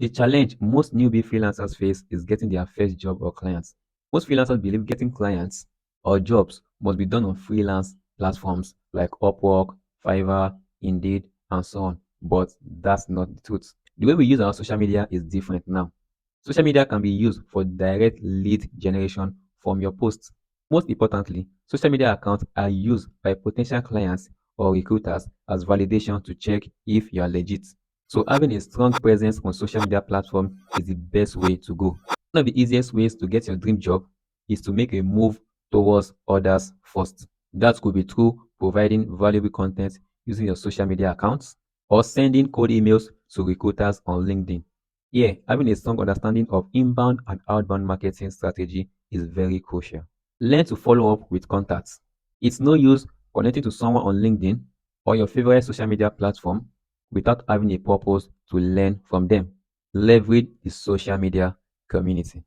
The challenge most newbie freelancers face is getting their first job or clients. Most freelancers believe getting clients or jobs must be done on freelance platforms like Upwork, Fiverr, Indeed, and so on. But that's not the truth. The way we use our social media is different now. Social media can be used for direct lead generation from your posts. Most importantly, social media accounts are used by potential clients or recruiters as validation to check if you are legit. So having a strong presence on social media platform is the best way to go. One of the easiest ways to get your dream job is to make a move towards others first. That could be through providing valuable content using your social media accounts or sending cold emails to recruiters on LinkedIn. Here, having a strong understanding of inbound and outbound marketing strategy is very crucial. Learn to follow up with contacts. It's no use connecting to someone on LinkedIn or your favorite social media platform without having a purpose to learn from them. Leverage the social media community.